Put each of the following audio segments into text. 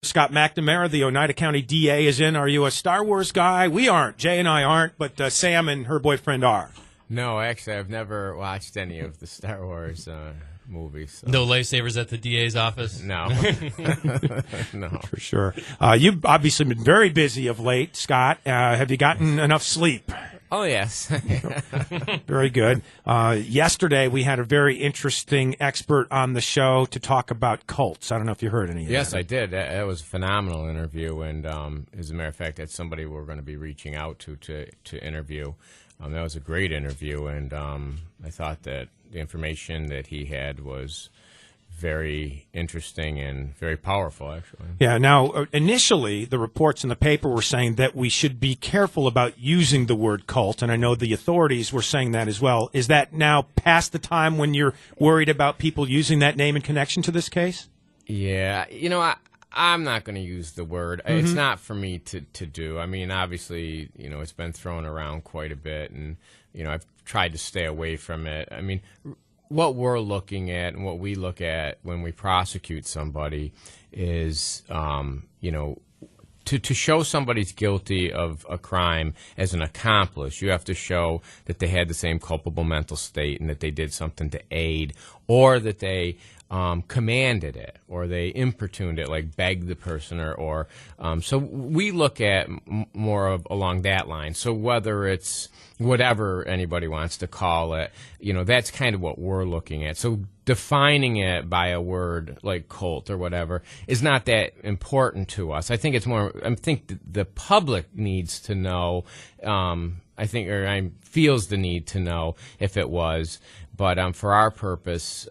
Scott McNamara, the Oneida County DA, is in. Are you a Star Wars guy? We aren't. Jay and I aren't, but Sam and her boyfriend are. No, actually, I've never watched any of the Star Wars movies. So. No lifesavers at the DA's office? No. No. For sure. You've obviously been very busy of late, Scott. Have you gotten enough sleep? Oh, yes. Very good. Yesterday, we had a very interesting expert on the show to talk about cults. I don't know if you heard any of that. Yes, I did. That was a phenomenal interview, and as a matter of fact, that's somebody we're going to be reaching out to interview. That was a great interview, and I thought that the information that he had was very interesting and very powerful, actually. Yeah, now, initially, the reports in the paper were saying that we should be careful about using the word cult, and I know the authorities were saying that as well. Is that now past the time when you're worried about people using that name in connection to this case? Yeah, I'm not going to use the word. Mm-hmm. It's not for me to do. I mean, obviously, it's been thrown around quite a bit, and, I've tried to stay away from it. I mean, what we're looking at and what we look at when we prosecute somebody is, to show somebody's guilty of a crime as an accomplice, you have to show that they had the same culpable mental state and that they did something to aid, or that they commanded it, or they importuned it, like begged the person, or so we look at more of along that line. So whether it's whatever anybody wants to call it, that's kind of what we're looking at. So defining it by a word like cult or whatever is not that important to us. I think it's more. I think the public needs to know. I feels the need to know if it was, but for our purpose.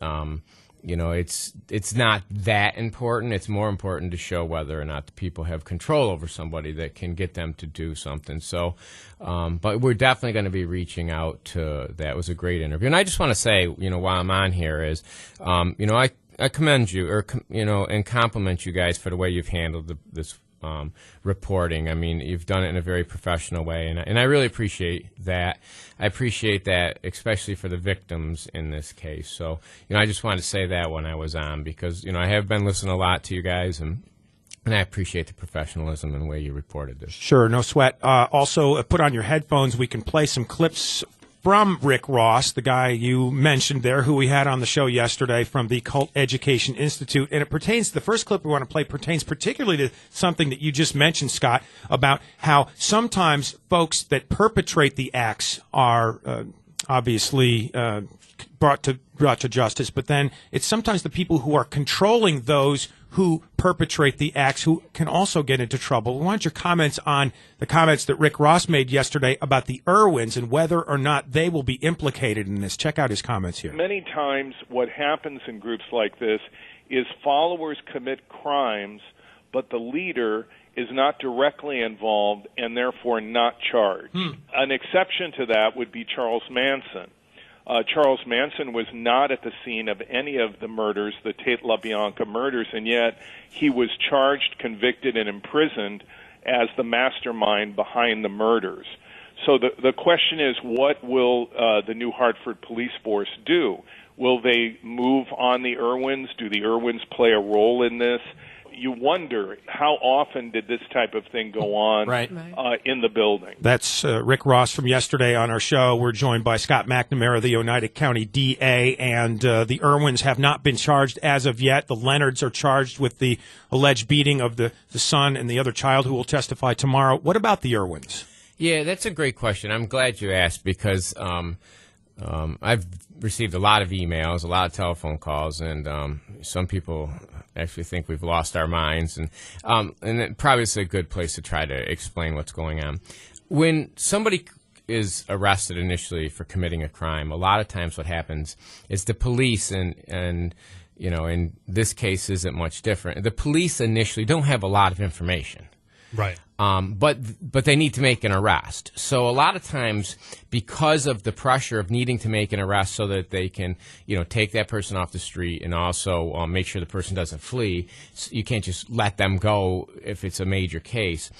It's not that important. It's more important to show whether or not the people have control over somebody that can get them to do something. So, but we're definitely going to be reaching out to that. It was a great interview. And I just want to say, while I'm on here is, I commend you and compliment you guys for the way you've handled this reporting. I mean, you've done it in a very professional way, and I really appreciate that. I appreciate that, especially for the victims in this case. So, I just wanted to say that when I was on, because, I have been listening a lot to you guys, and I appreciate the professionalism and the way you reported this. Sure, no sweat. Also, put on your headphones. We can play some clips from Rick Ross, the guy you mentioned there, who we had on the show yesterday from the Cult Education Institute. And it pertains, the first clip we want to play pertains particularly to something that you just mentioned, Scott, about how sometimes folks that perpetrate the acts are obviously brought to justice, but then it's sometimes the people who are controlling those who perpetrate the acts who can also get into trouble. We want your comments on the comments that Rick Ross made yesterday about the Irwins and whether or not they will be implicated in this. Check out his comments here. Many times what happens in groups like this is followers commit crimes, but the leader is not directly involved and therefore not charged. An exception to that would be Charles Manson. Charles Manson was not at the scene of any of the murders, the Tate LaBianca murders, and yet he was charged, convicted, and imprisoned as the mastermind behind the murders. So the question is, what will the New Hartford Police Force do? Will they move on the Irwins? Do the Irwins play a role in this? You wonder, how often did this type of thing go on in the building? That's Rick Ross from yesterday on our show. We're joined by Scott McNamara, the Oneida County DA, and the Irwins have not been charged as of yet. The Leonards are charged with the alleged beating of the son and the other child who will testify tomorrow. What about the Irwins? Yeah, that's a great question. I'm glad you asked, because I've received a lot of emails, a lot of telephone calls, and some people actually think we've lost our minds, and it probably is a good place to try to explain what's going on. When somebody is arrested initially for committing a crime, a lot of times what happens is the police, and in this case isn't much different, the police initially don't have a lot of information. Right. But they need to make an arrest. So a lot of times, because of the pressure of needing to make an arrest so that they can, take that person off the street and also make sure the person doesn't flee, you can't just let them go if it's a major case.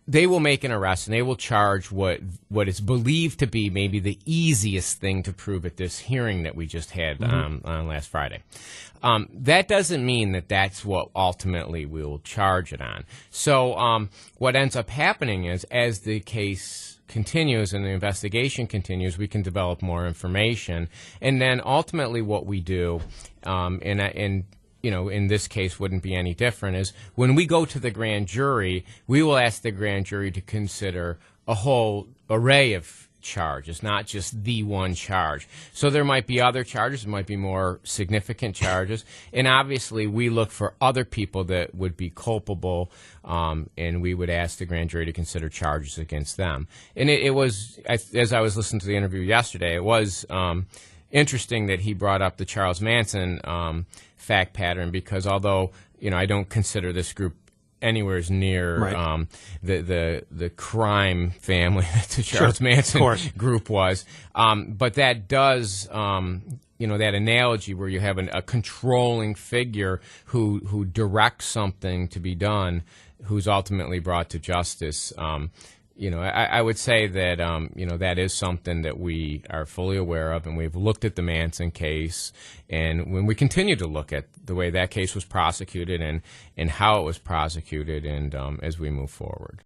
they will make an arrest and they will charge what is believed to be maybe the easiest thing to prove at this hearing that we just had on last Friday. That doesn't mean that that's what ultimately we'll charge it on. So what ends up happening is, as the case continues and the investigation continues, we can develop more information, and then ultimately what we do, and you know, in this case wouldn't be any different, is when we go to the grand jury, we will ask the grand jury to consider a whole array of charges, not just the one charge. So there might be other charges, there might be more significant charges, and obviously we look for other people that would be culpable, and we would ask the grand jury to consider charges against them. And it was, as I was listening to the interview yesterday, it was interesting that he brought up the Charles Manson fact pattern, because although, you know, I don't consider this group anywhere near the crime family that the Charles Manson group was, but that does, you know, that analogy where you have a controlling figure who directs something to be done, who's ultimately brought to justice. You know, I would say that, you know, that is something that we are fully aware of, and we've looked at the Manson case, and when we continue to look at the way that case was prosecuted and how it was prosecuted, and as we move forward.